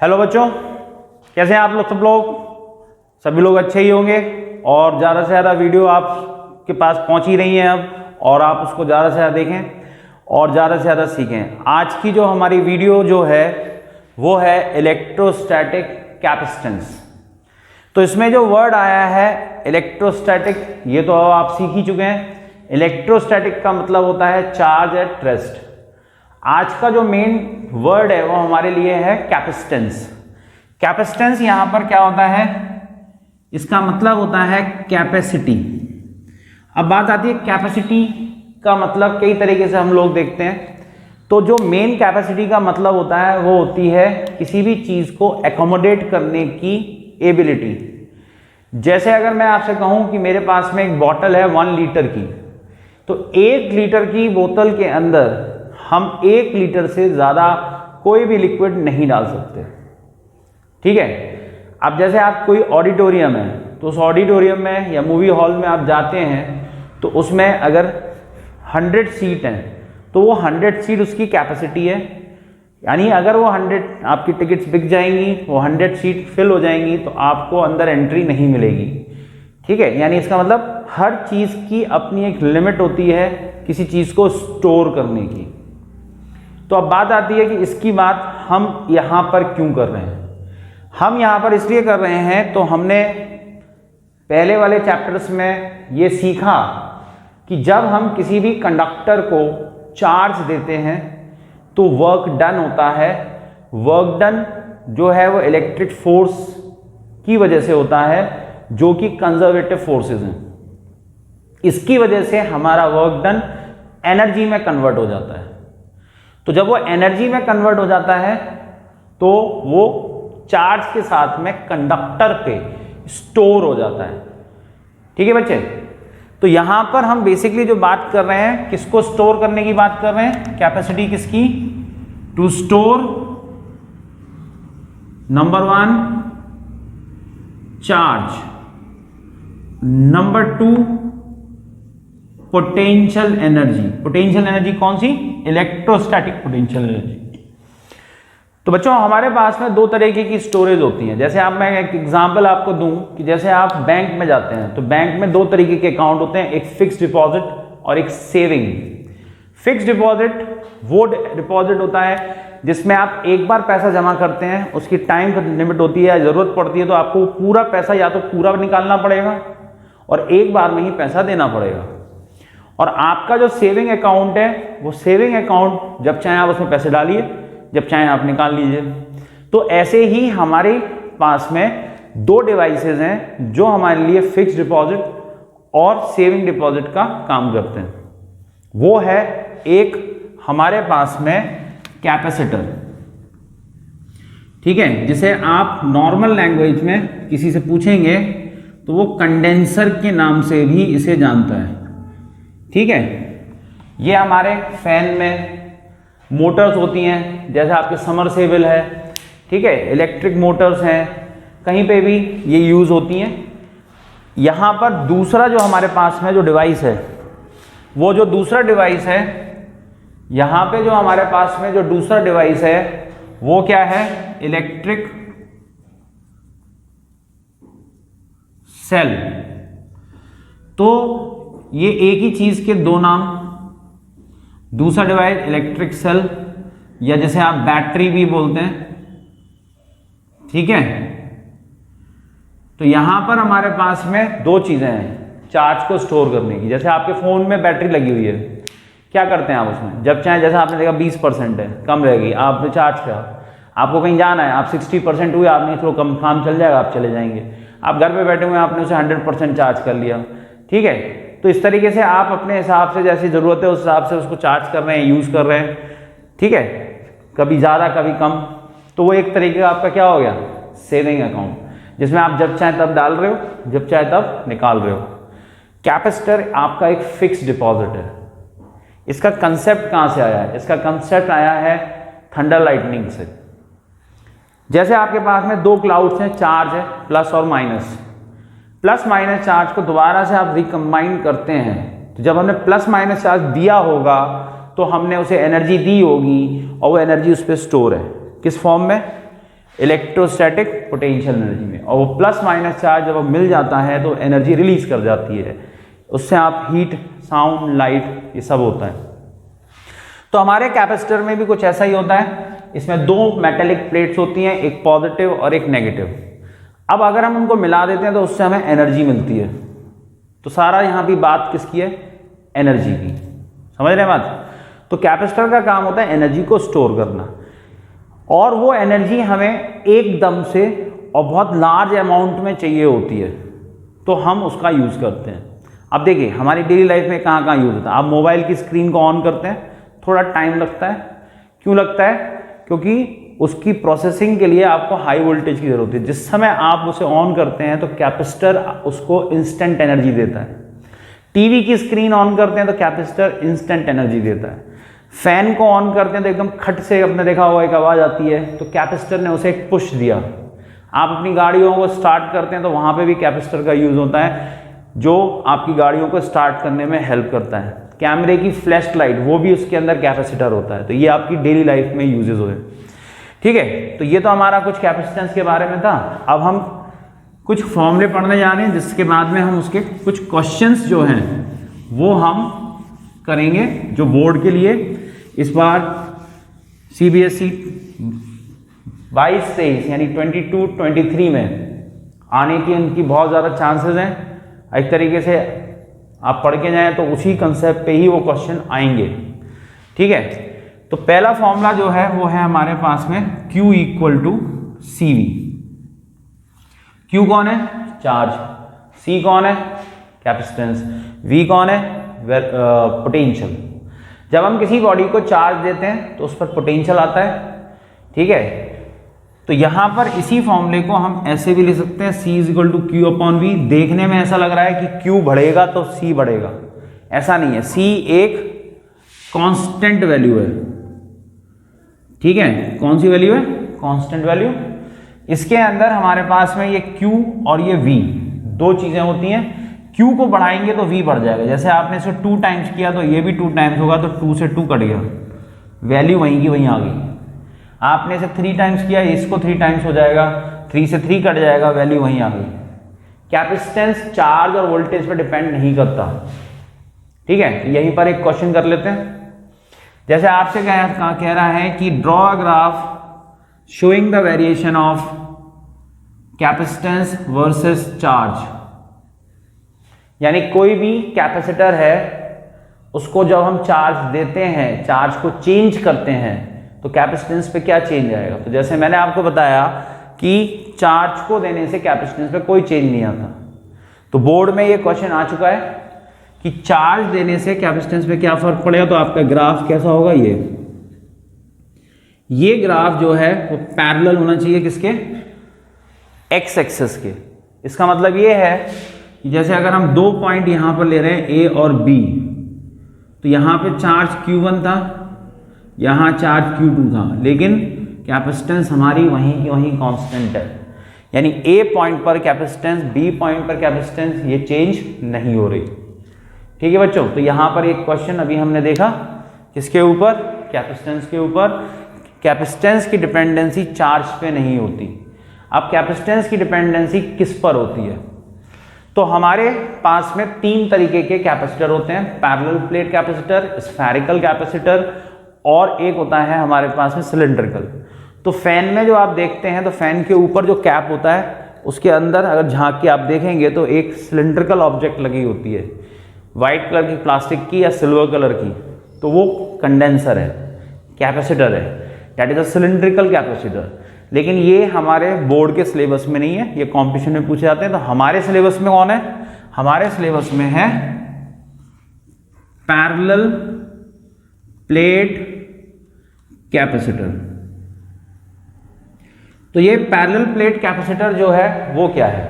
Hello बच्चों, कैसे हैं आप लोग? सभी लोग अच्छे ही होंगे और ज़्यादा से ज़्यादा वीडियो आपके पास पहुंच ही रही हैं अब, और आप उसको ज़्यादा से ज़्यादा देखें और ज़्यादा से ज़्यादा सीखें। आज की जो हमारी वीडियो जो है वो है इलेक्ट्रोस्टैटिक कैपेसिटेंस। तो इसमें जो वर्ड आया है इलेक्ट्रोस्टैटिक, ये तो आप सीख ही चुके हैं। इलेक्ट्रोस्टैटिक का मतलब होता है चार्ज एट रेस्ट। आज का जो मेन वर्ड है वो हमारे लिए है कैपेसिटेंस। कैपेसिटेंस यहां पर क्या होता है, इसका मतलब होता है कैपेसिटी। अब बात आती है कैपेसिटी का मतलब कई तरीके से हम लोग देखते हैं। तो जो मेन कैपेसिटी का मतलब होता है वो होती है किसी भी चीज को एकोमोडेट करने की एबिलिटी। जैसे अगर मैं आपसे कहूं कि मेरे पास में एक बोतल है 1 लीटर की, तो 1 लीटर की बोतल के अंदर हम 1 लीटर से ज्यादा कोई भी लिक्विड नहीं डाल सकते, ठीक है। अब जैसे आप कोई ऑडिटोरियम है, तो उस ऑडिटोरियम में या मूवी हॉल में आप जाते हैं, तो उसमें अगर 100 सीट हैं तो वो 100 सीट उसकी कैपेसिटी है। यानी अगर वो 100 आपकी टिकट्स बिक जाएंगी, वो 100 सीट फिल हो जाएंगी, तो आपको अंदर एंट्री नहीं मिलेगी, ठीक है। यानी इसका मतलब हर चीज की अपनी एक लिमिट होती है किसी चीज को स्टोर करने की। तो अब बात आती है कि इसकी बात हम यहां पर क्यों कर रहे हैं। हम यहां पर इसलिए कर रहे हैं, तो हमने पहले वाले चैप्टर्स में ये सीखा कि जब हम किसी भी कंडक्टर को चार्ज देते हैं तो वर्क डन होता है। वर्क डन जो है वो इलेक्ट्रिक फोर्स की वजह से होता है, जो कि कंजर्वेटिव फोर्सेस हैं। इसकी वजह से हमारा वर्क डन एनर्जी में कन्वर्ट हो जाता है। तो जब वो एनर्जी में कन्वर्ट हो जाता है तो वो चार्ज के साथ में कंडक्टर पे स्टोर हो जाता है, ठीक है बच्चे। तो यहां पर हम बेसिकली जो बात कर रहे हैं, किसको स्टोर करने की बात कर रहे हैं, कैपेसिटी किसकी, to store number 1 charge, number 2 potential energy. Potential energy कौन सी, इलेक्ट्रोस्टैटिक पोटेंशियल एनर्जी। तो बच्चों हमारे पास में 2 तरीके की स्टोरेज होती हैं। जैसे मैं एक एग्जांपल आपको दूं कि जैसे आप बैंक में जाते हैं, तो बैंक में 2 तरीके के अकाउंट होते हैं, एक फिक्स्ड डिपॉजिट और एक सेविंग। फिक्स्ड डिपॉजिट वो डिपॉजिट होता है जिसमें आप एक बार पैसा जमा करते हैं, उसकी टाइम लिमिट होती है, जरूरत पड़ती है तो आपको पूरा पैसा या तो पूरा निकालना पड़ेगा और एक बार में ही पैसा देना पड़ेगा। और आपका जो सेविंग अकाउंट है, वो सेविंग अकाउंट जब चाहे आप उसमें पैसे डालिए, जब चाहे आप निकाल लीजिए। तो ऐसे ही हमारे पास में 2 डिवाइसेस हैं जो हमारे लिए फिक्स्ड डिपॉजिट और सेविंग डिपॉजिट का काम करते हैं। वो है एक हमारे पास में कैपेसिटर, ठीक है, जिसे आप नॉर्मल लैंग्वेज में किसी से पूछेंगे तो वो कंडेंसर के नाम से भी इसे जानता है, ठीक है। ये हमारे फैन में मोटर्स होती हैं, जैसे आपके समरसेबल है, ठीक है, इलेक्ट्रिक मोटर्स हैं, कहीं पे भी ये यूज होती हैं। यहां पर दूसरा जो हमारे पास में जो डिवाइस है, वो जो दूसरा डिवाइस है, यहां पे जो हमारे पास में जो दूसरा डिवाइस है वो क्या है, इलेक्ट्रिक सेल। तो ये एक ही चीज के 2 नाम, दूसरा डिवाइस इलेक्ट्रिक सेल, या जैसे आप बैटरी भी बोलते हैं, ठीक है। तो यहां पर हमारे पास में 2 चीजें हैं चार्ज को स्टोर करने की। जैसे आपके फोन में बैटरी लगी हुई है, क्या करते हैं आप उसमें, जब चाहे, जैसे आपने देखा 20% है, कम रहेगी, आपने चार्ज किया, आपको कहीं जाना है, आप 60% हुए, आपने थोड़ा कम काम चल जाएगा, आप चले जाएंगे। आप घर पे बैठे हुए, आपने उसे 100% चार्ज कर लिया, ठीक है। तो इस तरीके से आप अपने हिसाब से जैसी जरूरत है उस हिसाब से उसको चार्ज कर रहे हैं, यूज कर रहे हैं, ठीक है, कभी ज्यादा कभी कम। तो वो एक तरीके का आपका क्या हो गया, सेविंग अकाउंट, जिसमें आप जब चाहे तब डाल रहे हो, जब चाहे तब निकाल रहे हो। कैपेसिटर आपका एक फिक्स्ड डिपॉजिट है। इसका कंसेप्ट कहां से आया है, इसका कंसेप्ट आया है थंडर लाइटनिंग से। जैसे आपके पास में 2 क्लाउड्स हैं, चार्ज है प्लस और माइनस, प्लस माइनस चार्ज को दोबारा से आप रिकम्बाइन करते हैं, तो जब हमने प्लस माइनस चार्ज दिया होगा तो हमने उसे एनर्जी दी होगी और वो एनर्जी उस पर स्टोर है, किस फॉर्म में, इलेक्ट्रोस्टैटिक पोटेंशियल एनर्जी में, और वो प्लस माइनस चार्ज जब मिल जाता है तो एनर्जी रिलीज कर जाती है, उससे आप हीट, साउंड, लाइट, ये सब होता है। तो हमारे कैपेसिटर में भी कुछ ऐसा ही होता है। इसमें दो मेटेलिक प्लेट्स होती हैं, एक पॉजिटिव और एक नेगेटिव। अब अगर हम उनको मिला देते हैं तो उससे हमें एनर्जी मिलती है। तो सारा यहाँ भी बात किसकी है? एनर्जी की। समझ रहे हैं बात? तो कैपेसिटर का काम होता है एनर्जी को स्टोर करना, और वो एनर्जी हमें एकदम से और बहुत लार्ज अमाउंट में चाहिए होती है, तो हम उसका यूज़ करते हैं। अब देखिए हमारी डेली लाइफ में कहाँ कहाँ यूज़ होता है। आप मोबाइल की स्क्रीन को ऑन करते हैं, थोड़ा टाइम लगता है। क्यों लगता है? क्योंकि उसकी प्रोसेसिंग के लिए आपको हाई वोल्टेज की ज़रूरत है। जिस समय आप उसे ऑन करते हैं तो कैपेसिटर उसको इंस्टेंट एनर्जी देता है। टीवी की स्क्रीन ऑन करते हैं तो कैपेसिटर इंस्टेंट एनर्जी देता है। फैन को ऑन करते हैं तो एकदम खट से, आपने देखा होगा एक आवाज़ आती है, तो कैपेसिटर ने उसे एक पुश दिया। आप अपनी गाड़ियों को स्टार्ट करते हैं तो वहाँ पे भी कैपेसिटर का यूज़ होता है, जो आपकी गाड़ियों को स्टार्ट करने में हेल्प करता है। कैमरे की फ्लैश लाइट, वो भी उसके अंदर कैपेसिटर होता है। तो ये आपकी डेली लाइफ में यूजेज हुए। ठीक है, तो ये तो हमारा कुछ कैपेसिटेंस के बारे में था। अब हम कुछ फॉर्मूले पढ़ने जा रहे हैं, जिसके बाद में हम उसके कुछ क्वेश्चंस जो हैं वो हम करेंगे, जो बोर्ड के लिए इस बार CBSE 22-23 यानी 22-23 में आने की उनकी बहुत ज़्यादा चांसेस हैं। एक तरीके से आप पढ़ के जाएं तो उसी कंसेप्ट पे ही वो क्वेश्चन आएंगे। ठीक है, तो पहला फॉर्मूला जो है वो है हमारे पास में Q = CV। Q कौन है? चार्ज। C कौन है? कैपेसिटेंस। V कौन है? पोटेंशियल। जब हम किसी बॉडी को चार्ज देते हैं तो उस पर पोटेंशियल आता है। ठीक है, तो यहां पर इसी फॉर्मूले को हम ऐसे भी लिख सकते हैं, C = Q/V। देखने में ऐसा लग रहा है कि Q बढ़ेगा तो C बढ़ेगा, ऐसा नहीं है। C एक कांस्टेंट वैल्यू है। ठीक है, कौन सी वैल्यू है? Constant value. इसके अंदर हमारे पास में ये Q और ये V दो चीजें होती हैं। Q को बढ़ाएंगे तो V बढ़ जाएगा। जैसे आपने इसे 2 टाइम्स किया तो ये भी 2 टाइम्स होगा, तो 2 से 2 कट गया, वैल्यू वहीं की वहीं आ गई। आपने इसे 3 टाइम्स किया, इसको 3 टाइम्स हो जाएगा, 3 से 3 कट जाएगा, वैल्यू वहीं आ गई। कैपेसिटेंस चार्ज और वोल्टेज पर डिपेंड नहीं करता। ठीक है, तो यहीं पर एक क्वेश्चन कर लेते हैं। जैसे आपसे कह रहा है कि draw a graph showing the variation of capacitance versus charge. यानी कोई भी कैपेसिटर है, उसको जब हम चार्ज देते हैं, चार्ज को चेंज करते हैं, तो कैपेसिटेंस पे क्या चेंज आएगा। तो जैसे मैंने आपको बताया कि चार्ज को देने से कैपेसिटेंस पे कोई चेंज नहीं आता। तो बोर्ड में ये क्वेश्चन आ चुका है कि चार्ज देने से कैपेसिटेंस पे क्या फर्क पड़ेगा। तो आपका ग्राफ कैसा होगा? ये ग्राफ जो है वो पैरेलल होना चाहिए किसके? एक्स एक्सिस के। इसका मतलब ये है कि जैसे अगर हम 2 पॉइंट यहां पर ले रहे हैं A और B, तो यहां पे चार्ज Q1 था, यहां चार्ज Q2 था, लेकिन कैपेसिटेंस हमारी वहीं की वहीं कांस्टेंट है। यानी A पॉइंट पर कैपेसिटेंस, B पॉइंट पर कैपेसिटेंस ये चेंज नहीं हो रही। ठीक है बच्चों, तो यहां पर एक क्वेश्चन अभी हमने देखा किसके ऊपर? कैपेसिटेंस के ऊपर। कैपेसिटेंस की डिपेंडेंसी चार्ज पे नहीं होती। अब कैपेसिटेंस की डिपेंडेंसी किस पर होती है? तो हमारे पास में 3 तरीके के कैपेसिटर होते हैं, parallel plate capacitor, spherical capacitor, और एक होता है हमारे पास में सिलिंड्रिकल। तो फैन में जो आप देखते हैं, तो फैन के ऊपर जो कैप होता है, उसके अंदर अगर झांक के आप देखेंगे तो एक सिलिंड्रिकल ऑब्जेक्ट लगी होती है, व्हाइट कलर की प्लास्टिक की या सिल्वर कलर की। तो वो कंडेंसर है, कैपेसिटर है, that is a cylindrical capacitor. लेकिन ये हमारे बोर्ड के सिलेबस में नहीं है, ये कॉम्पिटिशन में पूछे जाते हैं। तो हमारे सिलेबस में कौन है? हमारे सिलेबस में है पैरेलल प्लेट कैपेसिटर। तो ये पैरेलल प्लेट कैपेसिटर जो है वो क्या है?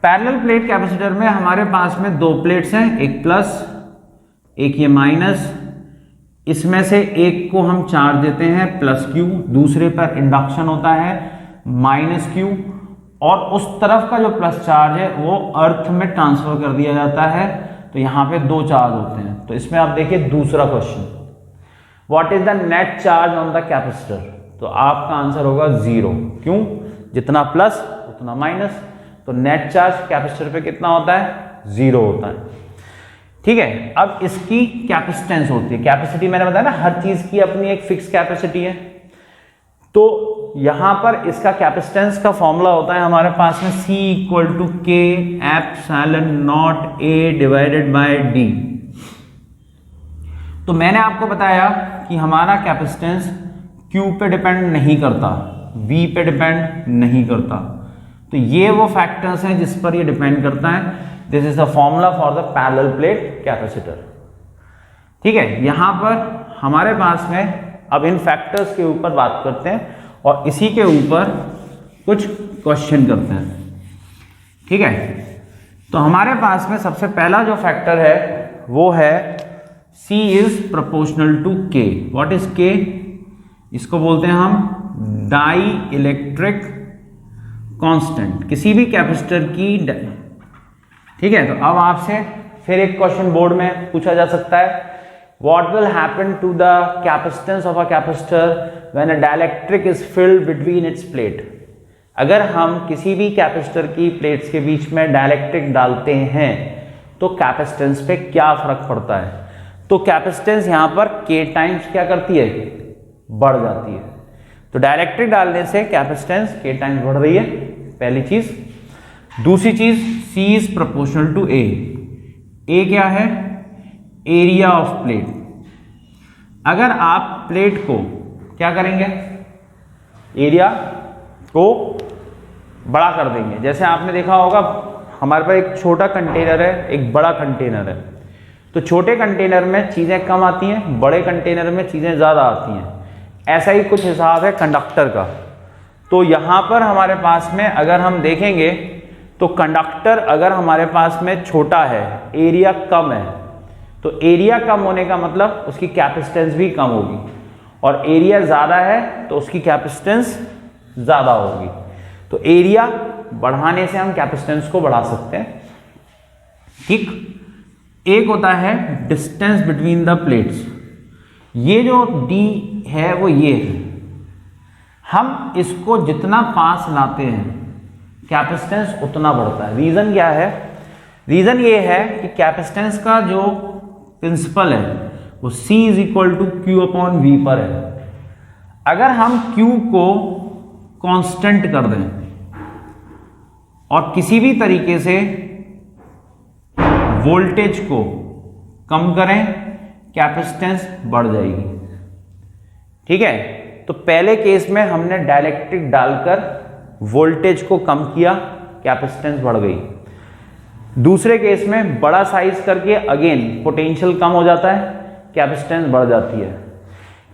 पैरेलल प्लेट कैपेसिटर में हमारे पास में 2 प्लेट्स हैं, एक प्लस एक ये माइनस। इसमें से एक को हम चार्ज देते हैं +Q, दूसरे पर इंडक्शन होता है -Q, और उस तरफ का जो प्लस चार्ज है वो अर्थ में ट्रांसफर कर दिया जाता है। तो यहाँ पे 2 चार्ज होते हैं। तो इसमें आप देखिए दूसरा question, what is the net charge on the capacitor. तो आपका आंसर होगा 0। क्यों? जितना प्लस उतना माइनस, तो नेट चार्ज कैपेसिटर पे कितना होता है? 0 होता है। ठीक है, अब इसकी कैपेसिटेंस होती है, कैपेसिटी मैंने बताया ना, हर चीज की अपनी एक फिक्स कैपेसिटी है। तो यहां पर इसका कैपेसिटेंस का फॉर्मूला होता है हमारे पास में C = K ε0 A divided by D। तो मैंने आपको बताया कि हमारा कैपेसिटेंस Q पे डिपेंड नहीं करता, V पे डिपेंड नहीं करता, तो ये वो फैक्टर्स हैं जिस पर ये डिपेंड करता है। This is the formula for the parallel plate capacitor. ठीक है, यहां पर हमारे पास में अब इन फैक्टर्स के ऊपर बात करते हैं और इसी के ऊपर कुछ क्वेश्चन करते हैं। ठीक है, तो हमारे पास में सबसे पहला जो फैक्टर है वो है C is proportional to K। What is K? इसको बोलते हैं हम डाई इलेक्ट्रिक कांस्टेंट, किसी भी कैपेसिटर की। ठीक है, तो अब आपसे फिर एक क्वेश्चन बोर्ड में पूछा जा सकता है, what will happen to the capacitance of a capacitor when a dielectric is filled between its plate? अगर हम किसी भी कैपेसिटर की प्लेट्स के बीच में डाइलेक्ट्रिक डालते हैं तो कैपेसिटेंस पे क्या फर्क पड़ता है? तो कैपेसिटेंस यहां पर K टाइम्स क्या करती है? बढ़ जाती है। तो डाइलेक्ट्रिक डालने से कैपेसिटेंस K टाइम्स बढ़ रही है, पहली चीज। दूसरी चीज, C is proportional to A। A क्या है? Area of plate. अगर आप प्लेट को क्या करेंगे? एरिया को बड़ा कर देंगे। जैसे आपने देखा होगा हमारे पास एक छोटा कंटेनर है, एक बड़ा कंटेनर है, तो छोटे कंटेनर में चीज़ें कम आती हैं, बड़े कंटेनर में चीज़ें ज़्यादा आती हैं। ऐसा ही कुछ हिसाब है कंडक्टर का। तो यहाँ पर हमारे पास में अगर हम देखेंगे तो कंडक्टर अगर हमारे पास में छोटा है, एरिया कम है, तो एरिया कम होने का मतलब उसकी कैपेसिटेंस भी कम होगी, और एरिया ज़्यादा है तो उसकी कैपेसिटेंस ज़्यादा होगी। तो एरिया बढ़ाने से हम कैपेसिटेंस को बढ़ा सकते हैं। ठीक, एक होता है डिस्टेंस बिटवीन द प्लेट्स। ये जो D है वो ये है, हम इसको जितना पास लाते हैं कैपेसिटेंस उतना बढ़ता है। रीज़न क्या है? रीज़न ये है कि कैपेसिटेंस का जो प्रिंसिपल है वो C = Q/V पर है। अगर हम Q को कांस्टेंट कर दें और किसी भी तरीके से वोल्टेज को कम करें, कैपेसिटेंस बढ़ जाएगी। ठीक है, तो पहले केस में हमने डाइलेक्ट्रिक डालकर वोल्टेज को कम किया, कैपेसिटेंस बढ़ गई। दूसरे केस में बड़ा साइज करके अगेन पोटेंशियल कम हो जाता है, कैपेसिटेंस बढ़ जाती है।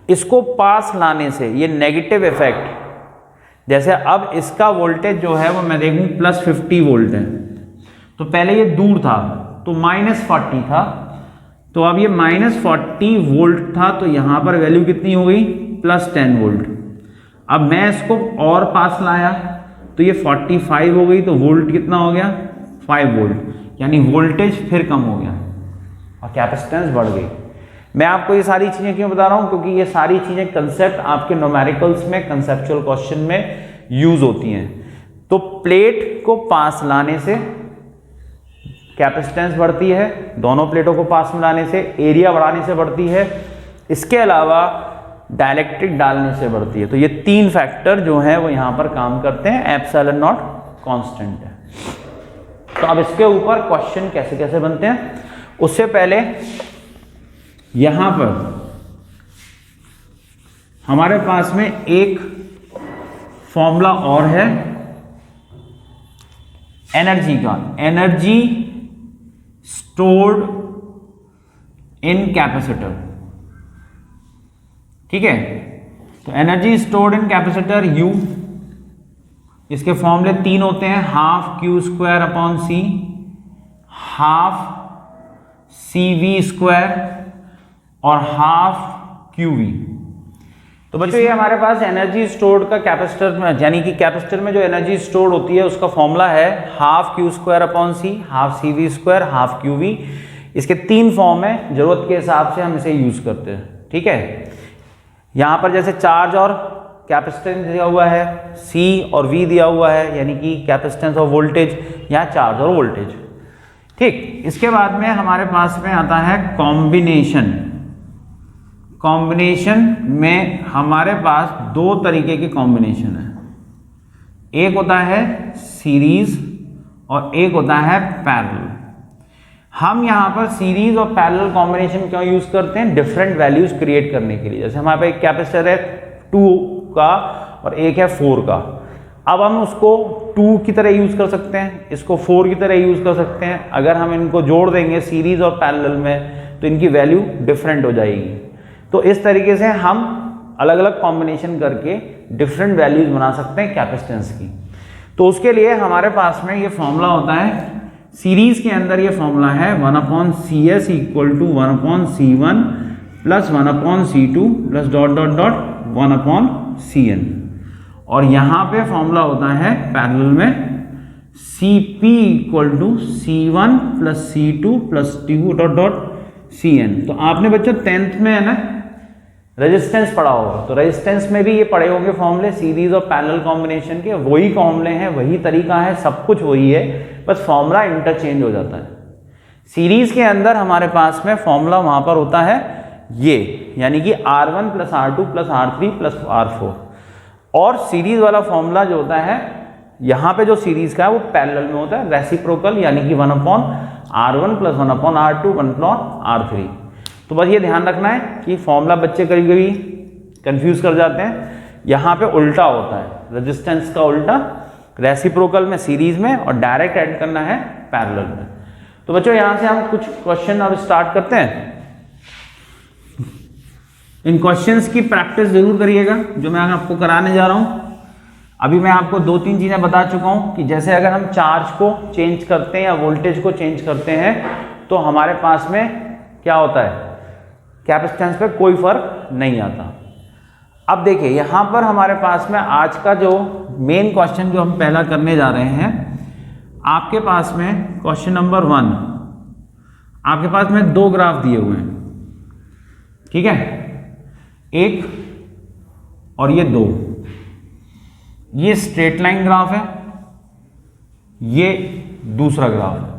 इसको पास लाने से ये नेगेटिव इफेक्ट, जैसे अब इसका वोल्टेज जो है वो मैं देखूं +50 वोल्ट है, तो पहले ये दूर था तो -40 था, तो अब ये -40 वोल्ट था, तो यहां पर वैल्यू कितनी हो गई? +10 वोल्ट। अब मैं इसको और पास लाया तो ये 45 हो गई, तो वोल्ट कितना हो गया? 5 वोल्ट, यानी वोल्टेज फिर कम हो गया और कैपेसिटेंस बढ़ गई। मैं आपको ये सारी चीज़ें क्यों बता रहा हूँ? क्योंकि ये सारी चीज़ें कंसेप्ट आपके न्यूमेरिकल्स में, कंसेप्चुअल क्वेश्चन में यूज होती हैं। तो प्लेट को पास लाने से कैपेसिटेंस बढ़ती है, दोनों प्लेटों को पास में लाने से एरिया बढ़ाने से बढ़ती है, इसके अलावा डाइलेक्ट्रिक डालने से बढ़ती है। तो ये 3 फैक्टर जो हैं वो यहाँ पर काम करते हैं। ε0 कांस्टेंट है। तो अब इसके ऊपर क्वेश्चन कैसे कैसे बनते हैं, उससे पहले यहां पर हमारे पास में एक फॉर्मूला और है एनर्जी का, एनर्जी स्टोर्ड इन कैपेसिटर। ठीक है, तो energy stored in capacitor U, इसके फॉर्मूले 3 होते हैं, ½Q²/C, ½CV² और ½QV। तो बच्चों ये हमारे पास एनर्जी स्टोर्ड का कैपेसिटर में, यानी कि कैपेसिटर में जो एनर्जी स्टोर्ड होती है उसका फॉर्मूला है ½Q²/C, ½ CV², ½ QV। इसके 3 फॉर्म है, जरूरत के हिसाब से हम इसे यूज करते हैं। ठीक है, यहां पर जैसे चार्ज और कैपेसिटेंस दिया हुआ है, C और V दिया हुआ है, यानी कि कैपेसिटेंस और वोल्टेज या चार्ज और वोल्टेज। ठीक, इसके बाद में हमारे पास में आता है कॉम्बिनेशन। कॉम्बिनेशन में हमारे पास दो तरीके के कॉम्बिनेशन है, एक होता है सीरीज और एक होता है पैरेलल। हम यहाँ पर सीरीज और पैरेलल कॉम्बिनेशन क्यों यूज करते हैं? डिफरेंट वैल्यूज क्रिएट करने के लिए। जैसे हमारे पास एक कैपेसिटर है 2 का और एक है 4 का। अब हम उसको 2 की तरह यूज कर सकते हैं, इसको 4 की तरह यूज कर सकते हैं। अगर हम इनको जोड़ देंगे सीरीज और पैरेलल में तो इनकी वैल्यू डिफरेंट हो जाएगी। तो इस तरीके से हम अलग अलग कॉम्बिनेशन करके डिफरेंट वैल्यूज बना सकते हैं कैपेसिटेंस की। तो उसके लिए हमारे पास में ये फॉर्मूला होता है, सीरीज के अंदर ये फॉर्मूला है 1/CS equal to 1/C1 plus 1/C2 plus dot dot dot 1/CN। और यहाँ पे फॉर्मूला होता है पैरेलल में CP equal to C1 plus C2 plus 2 dot dot CN। तो आपने बच्चों 10th में है ना रेजिस्टेंस पढ़ा होगा, तो रेजिस्टेंस में भी ये पढ़े होंगे फॉर्मूले सीरीज और पैरेलल कॉम्बिनेशन के। वही फॉर्मूले हैं, वही तरीका है, सब कुछ वही है, बस फॉर्मूला इंटरचेंज हो जाता है। सीरीज के अंदर हमारे पास में फॉर्मूला वहां पर होता है ये, यानी कि R1 plus R2 plus R3 plus R4। और सीरीज वाला फॉर्मूला जो होता है यहाँ पे जो सीरीज का है वो पैरेलल में होता है, रेसिप्रोकल, यानी कि 1/R1 प्लस 1/R2 1/R3। तो बस ये ध्यान रखना है कि फॉर्मूला बच्चे कभी कभी कंफ्यूज कर जाते हैं। यहाँ पे उल्टा होता है, रेजिस्टेंस का उल्टा, रेसिप्रोकल में सीरीज में और डायरेक्ट ऐड करना है पैरेलल में। तो बच्चों यहाँ से हम कुछ क्वेश्चन अब स्टार्ट करते हैं। इन क्वेश्चंस की प्रैक्टिस जरूर करिएगा जो मैं आपको कराने जा रहा हूँ। अभी मैं आपको 2-3 चीजें बता चुका हूँ कि जैसे अगर हम चार्ज को चेंज करते हैं या वोल्टेज को चेंज करते हैं तो हमारे पास में क्या होता है, कैपेसिटेंस पे कोई फर्क नहीं आता। अब देखिए यहाँ पर हमारे पास में आज का जो मेन क्वेश्चन जो हम पहला करने जा रहे हैं, आपके पास में क्वेश्चन नंबर 1, आपके पास में 2 ग्राफ दिए हुए हैं, ठीक है, एक और ये 2। ये स्ट्रेट लाइन ग्राफ है, ये दूसरा ग्राफ है।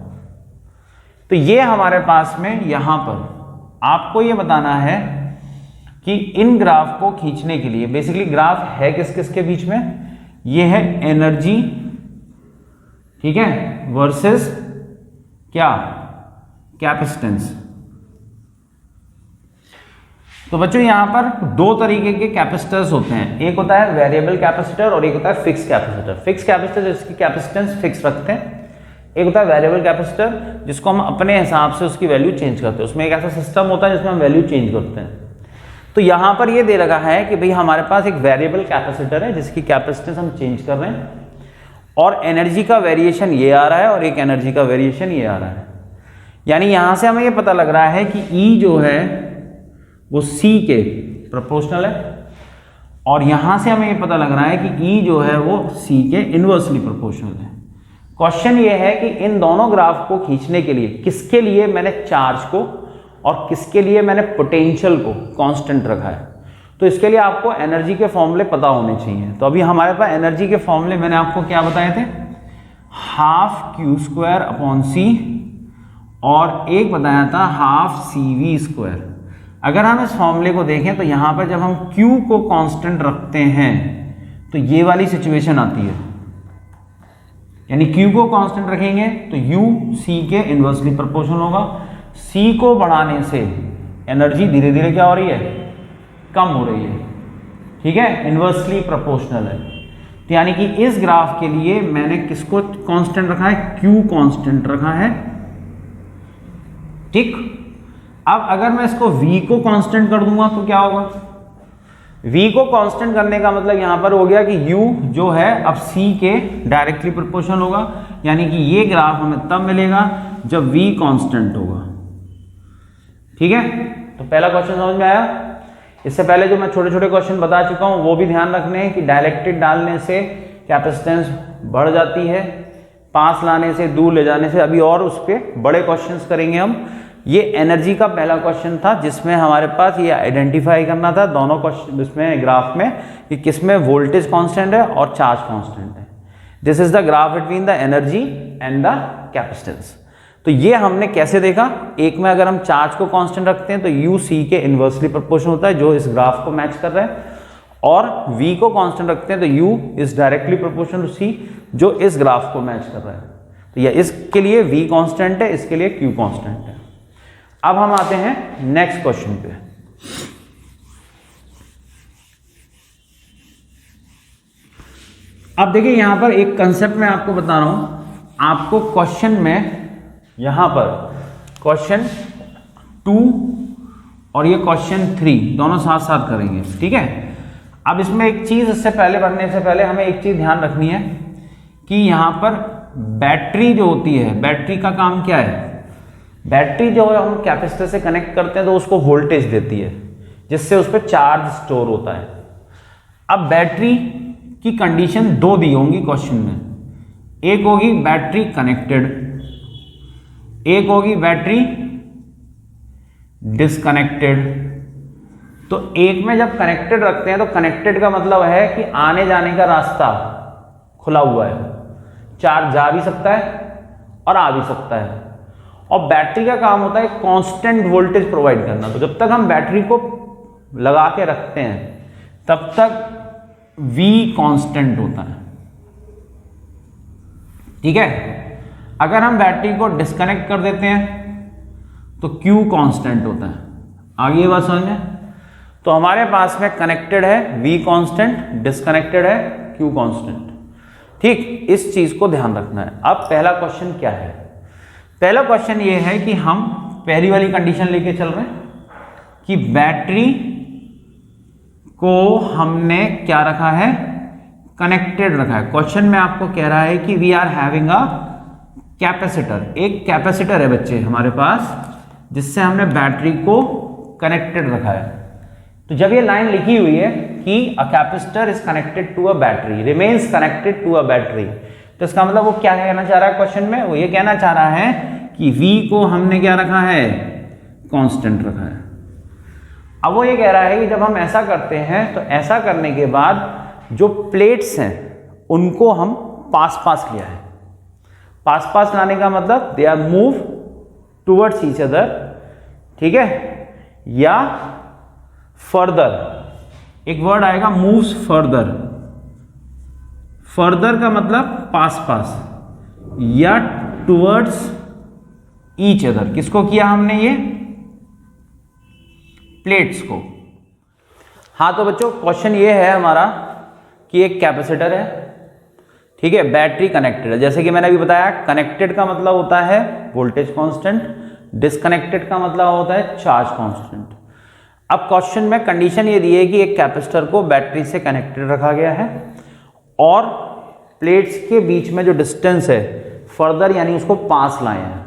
तो ये हमारे पास में यहां पर आपको ये बताना है कि इन ग्राफ को खींचने के लिए, बेसिकली ग्राफ है किस किस के बीच में, ये है एनर्जी, ठीक है, वर्सेस क्या, कैपेसिटेंस। तो बच्चों यहां पर 2 तरीके के कैपेसिटर्स होते हैं, एक होता है वेरिएबल कैपेसिटर और एक होता है फिक्स कैपेसिटर। फिक्स कैपेसिटर जिसकी कैपेसिटेंस फिक्स रखते हैं, एक होता है वेरिएबल कैपेसिटर जिसको हम अपने हिसाब से उसकी वैल्यू चेंज करते हैं। उसमें एक ऐसा सिस्टम होता है जिसमें हम वैल्यू चेंज करते हैं। तो यहां पर ये दे रखा है कि भाई हमारे पास एक वेरिएबल कैपेसिटर है जिसकी कैपेसिटेंस हम चेंज कर रहे हैं और एनर्जी का वेरिएशन ये आ रहा है और एक एनर्जी का वेरिएशन ये आ रहा है। यानी यहां से हमें ये पता लग रहा है कि E जो है वो C के प्रोपोर्शनल है और यहां से हमें ये पता लग रहा है कि E जो है वो C के इनवर्सली प्रोपोर्शनल है। क्वेश्चन ये है कि इन दोनों ग्राफ को खींचने के लिए किसके लिए मैंने चार्ज को और किसके लिए मैंने पोटेंशियल को कांस्टेंट रखा है। तो इसके लिए आपको एनर्जी के फॉर्मूले पता होने चाहिए। तो अभी हमारे पास एनर्जी के फॉर्मूले मैंने आपको क्या बताए थे, 12q²/c और एक बताया था 12cv²। अगर हम इस फॉर्मूले को देखें तो यहां पर जब हम q को कांस्टेंट रखते हैं तो ये वाली सिचुएशन आती है, यानी q को कांस्टेंट रखेंगे तो u c के इनवर्सली प्रोपोर्शनल होगा। c को बढ़ाने से एनर्जी धीरे धीरे क्या हो रही है, कम हो रही है, ठीक है, इनवर्सली प्रोपोर्शनल है। तो यानी कि इस ग्राफ के लिए मैंने किसको कांस्टेंट रखा है, q कांस्टेंट रखा है, ठीक। अब अगर मैं इसको v को कांस्टेंट कर दूंगा तो क्या होगा, v को कांस्टेंट करने का मतलब यहां पर हो गया कि u जो है अब c के डायरेक्टली प्रोपोर्शनल होगा। यानी कि ये ग्राफ हमें तब मिलेगा जब v कांस्टेंट होगा, ठीक है। तो पहला क्वेश्चन समझ में आया। इससे पहले जो मैं छोटे छोटे क्वेश्चन बता चुका हूं वो भी ध्यान रखने हैं कि डायलेक्ट्रिक डालने से कैपेसिटेंस बढ़ जाती है, पास लाने से दूर ले जाने से। अभी और उस पर बड़े क्वेश्चंस करेंगे हम। ये एनर्जी का पहला क्वेश्चन था जिसमें हमारे पास ये आइडेंटिफाई करना था दोनों क्वेश्चन इसमें ग्राफ में कि किसमें वोल्टेज कांस्टेंट है और चार्ज कांस्टेंट है। This is the graph between the energy and the capacitance. तो ये हमने कैसे देखा, एक में अगर हम चार्ज को कांस्टेंट रखते हैं तो यू सी के इनवर्सली प्रोपोर्शनल होता है जो इस ग्राफ को मैच कर रहा है, और v को कांस्टेंट रखते हैं तो u is directly proportional to c जो इस ग्राफ को मैच कर रहा है। तो ये इसके लिए v कांस्टेंट है, इसके लिए q कांस्टेंट है। अब हम आते हैं नेक्स्ट क्वेश्चन पे। अब देखिए यहां पर एक कंसेप्ट मैं आपको बता रहा हूं, आपको क्वेश्चन में यहां पर क्वेश्चन 2 और ये क्वेश्चन 3 दोनों साथ साथ करेंगे, ठीक है। अब इसमें एक चीज इससे पहले बढ़ने से पहले हमें एक चीज ध्यान रखनी है कि यहां पर बैटरी जो होती है, बैटरी का काम क्या है, बैटरी जो हम कैपेसिटर से कनेक्ट करते हैं तो उसको वोल्टेज देती है जिससे उस पर चार्ज स्टोर होता है। अब बैटरी की कंडीशन 2 दी होंगी क्वेश्चन में, एक होगी बैटरी कनेक्टेड, एक होगी बैटरी डिसकनेक्टेड। तो एक में जब कनेक्टेड रखते हैं तो कनेक्टेड का मतलब है कि आने जाने का रास्ता खुला हुआ है, चार्ज जा भी सकता है और आ भी सकता है। और बैटरी का काम होता है कांस्टेंट वोल्टेज प्रोवाइड करना। तो जब तक हम बैटरी को लगा के रखते हैं तब तक V कांस्टेंट होता है, ठीक है। अगर हम बैटरी को डिस्कनेक्ट कर देते हैं तो Q कांस्टेंट होता है। आगे ये बात समझ में, तो हमारे पास में कनेक्टेड है V कांस्टेंट, डिस्कनेक्टेड है Q कांस्टेंट, ठीक। इस चीज को ध्यान रखना है। अब पहला क्वेश्चन क्या है, पहला क्वेश्चन ये है कि हम पहली वाली कंडीशन लेके चल रहे हैं कि बैटरी को हमने क्या रखा है, कनेक्टेड रखा है। क्वेश्चन में आपको कह रहा है कि we are having a capacitor, एक कैपेसिटर है बच्चे हमारे पास जिससे हमने बैटरी को कनेक्टेड रखा है। तो जब ये लाइन लिखी हुई है कि a capacitor is connected to a battery, remains connected to a battery, तो इसका मतलब वो क्या कहना चाह रहा है क्वेश्चन में, वो ये कहना चाह रहा है कि V को हमने क्या रखा है, कांस्टेंट रखा है। अब वो ये कह रहा है कि जब हम ऐसा करते हैं तो ऐसा करने के बाद जो प्लेट्स हैं उनको हम पास पास लिया है। पास पास लाने का मतलब they are move towards each other, ठीक है, या फर्दर, एक वर्ड आएगा मूव्स फर्दर। फर्दर का मतलब पास पास, या टूवर्ड्स ईच अदर। किसको किया हमने, ये प्लेट्स को। हाँ तो बच्चों क्वेश्चन ये है हमारा कि एक कैपेसिटर है, ठीक है, बैटरी कनेक्टेड है। जैसे कि मैंने अभी बताया कनेक्टेड का मतलब होता है वोल्टेज कांस्टेंट, डिस्कनेक्टेड का मतलब होता है चार्ज कांस्टेंट। अब क्वेश्चन में कंडीशन ये दी है कि एक कैपेसिटर को बैटरी से कनेक्टेड रखा गया है और प्लेट्स के बीच में जो डिस्टेंस है फर्दर यानी उसको पास लाए हैं।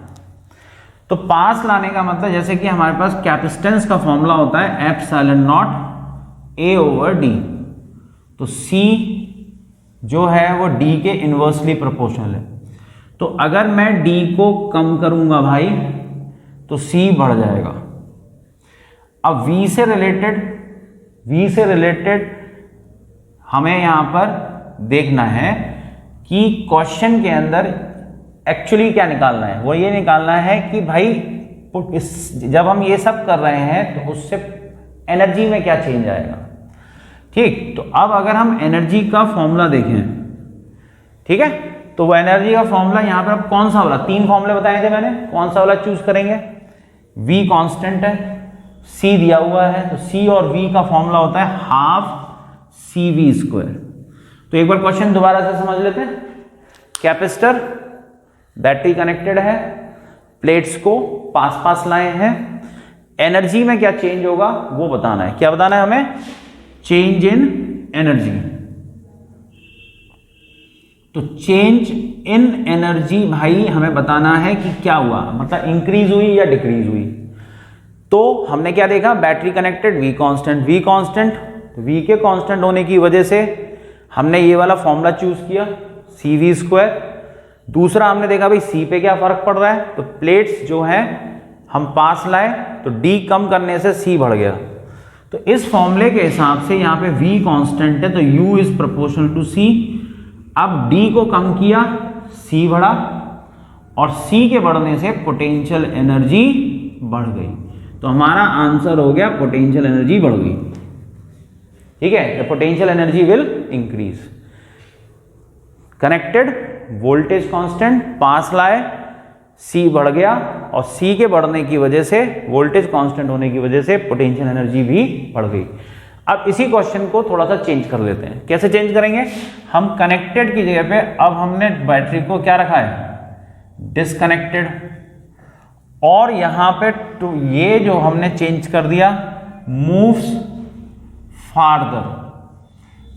तो पास लाने का मतलब जैसे कि हमारे पास कैपेसिटेंस का फॉर्मूला होता है epsilon not A over D। तो C जो है वो D के इनवर्सली प्रोपोर्शनल है। तो अगर मैं D को कम करूंगा भाई तो C बढ़ जाएगा। अब V से रिलेटेड हमें यहां पर देखना है कि क्वेश्चन के अंदर एक्चुअली क्या निकालना है। वो ये निकालना है कि भाई जब हम ये सब कर रहे हैं तो उससे एनर्जी में क्या चेंज आएगा, ठीक। तो अब अगर हम एनर्जी का फॉर्मूला देखें, ठीक है, तो वो एनर्जी का फॉर्मूला यहां पर अब कौन सा वाला, 3 फॉर्मूले बताए थे मैंने, कौन सा वाला चूज करेंगे। V कांस्टेंट है, C दिया हुआ है, तो C और V का फॉर्मूला होता है हाफ CV²। तो एक बार क्वेश्चन दोबारा से समझ लेते हैं। कैपेसिटर, बैटरी कनेक्टेड है, प्लेट्स को पास पास लाए हैं, एनर्जी में क्या चेंज होगा वो बताना है। क्या बताना है हमें, चेंज इन एनर्जी। तो चेंज इन एनर्जी भाई हमें बताना है कि क्या हुआ, मतलब इंक्रीज हुई या डिक्रीज हुई। तो हमने क्या देखा, battery connected, V constant, V constant, V के कांस्टेंट होने की वजह से हमने ये वाला फॉर्मूला चूज किया CV²। दूसरा हमने देखा भाई C पे क्या फर्क पड़ रहा है, तो प्लेट्स जो है हम पास लाए तो D कम करने से C बढ़ गया। तो इस फॉर्मूले के हिसाब से यहाँ पे V कांस्टेंट है तो U is proportional to C। अब D को कम किया, C बढ़ा, और C के बढ़ने से पोटेंशियल एनर्जी बढ़ गई। तो हमारा आंसर हो गया पोटेंशियल एनर्जी बढ़ गई। ठीक है, the potential energy will increase. Connected, voltage constant, पास लाए, C बढ़ गया, और C के बढ़ने की वजह से, वोल्टेज कांस्टेंट होने की वजह से पोटेंशियल एनर्जी भी बढ़ गई। अब इसी क्वेश्चन को थोड़ा सा चेंज कर लेते हैं। कैसे चेंज करेंगे? हम कनेक्टेड की जगह पे अब हमने बैटरी को क्या रखा है? डिसकनेक्टेड। और यहां पे तो ये जो हमने चेंज कर दिया, मूव्स फार्दर।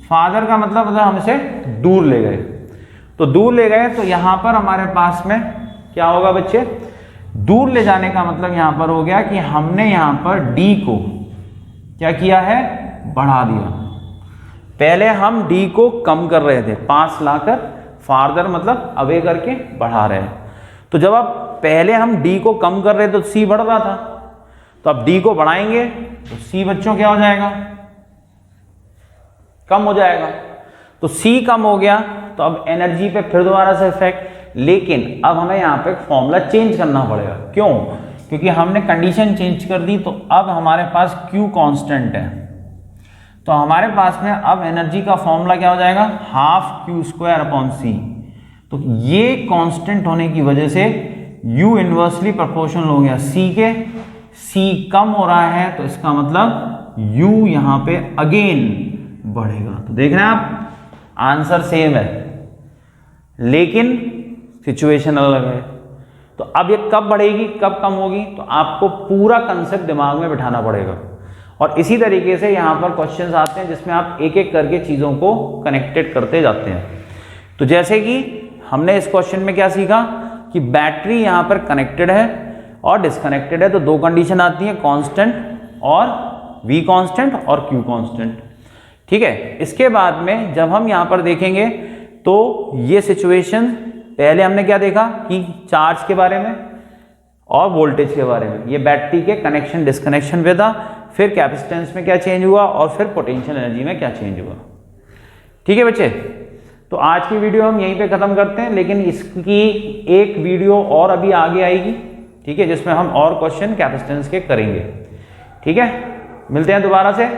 फार्दर का मतलब हम इसे दूर ले गए। तो दूर ले गए तो यहां पर हमारे पास में क्या होगा बच्चे? दूर ले जाने का मतलब यहां पर हो गया कि हमने यहां पर D को क्या किया है? बढ़ा दिया। पहले हम D को कम कर रहे थे, पास लाकर, फार्दर मतलब अवे करके बढ़ा रहे हैं। तो जब आप पहले हम D को कम कर रहे थे तो C बढ़ रहा था, तो अब D को बढ़ाएंगे तो C बच्चों क्या हो जाएगा? कम हो जाएगा। तो C कम हो गया तो अब एनर्जी पे फिर दोबारा से इफेक्ट। लेकिन अब हमें यहाँ पे फॉर्मूला चेंज करना पड़ेगा। क्यों? क्योंकि हमने कंडीशन चेंज कर दी। तो अब हमारे पास Q कांस्टेंट है, तो हमारे पास में अब एनर्जी का फॉर्मूला क्या हो जाएगा? Half Q² upon C। तो ये कांस्टेंट होने की वजह से U इनवर्सली प्रोपोर्शनल हो गया C के। C कम हो रहा है तो इसका मतलब U यहां पे अगेन बढ़ेगा। तो देख रहे हैं आप, आंसर सेम है लेकिन सिचुएशन अलग है। तो अब ये कब बढ़ेगी, कब कम होगी, तो आपको पूरा कंसेप्ट दिमाग में बिठाना पड़ेगा। और इसी तरीके से यहाँ पर क्वेश्चंस आते हैं जिसमें आप एक एक करके चीज़ों को कनेक्टेड करते जाते हैं। तो जैसे कि हमने इस क्वेश्चन में क्या सीखा कि बैटरी यहाँ पर कनेक्टेड है और डिस्कनेक्टेड है, तो दो कंडीशन आती है, कांस्टेंट और V कांस्टेंट और Q कांस्टेंट। ठीक है, इसके बाद में जब हम यहाँ पर देखेंगे तो ये सिचुएशन, पहले हमने क्या देखा कि चार्ज के बारे में और वोल्टेज के बारे में, ये बैटरी के कनेक्शन डिस्कनेक्शन पे था, फिर कैपेसिटेंस में क्या चेंज हुआ और फिर पोटेंशियल एनर्जी में क्या चेंज हुआ। ठीक है बच्चे, तो आज की वीडियो हम यहीं पे खत्म करते हैं, लेकिन इसकी एक वीडियो और अभी आगे आएगी, ठीक है, जिसमें हम और क्वेश्चन कैपेसिटेंस के करेंगे। ठीक है, मिलते हैं दोबारा से।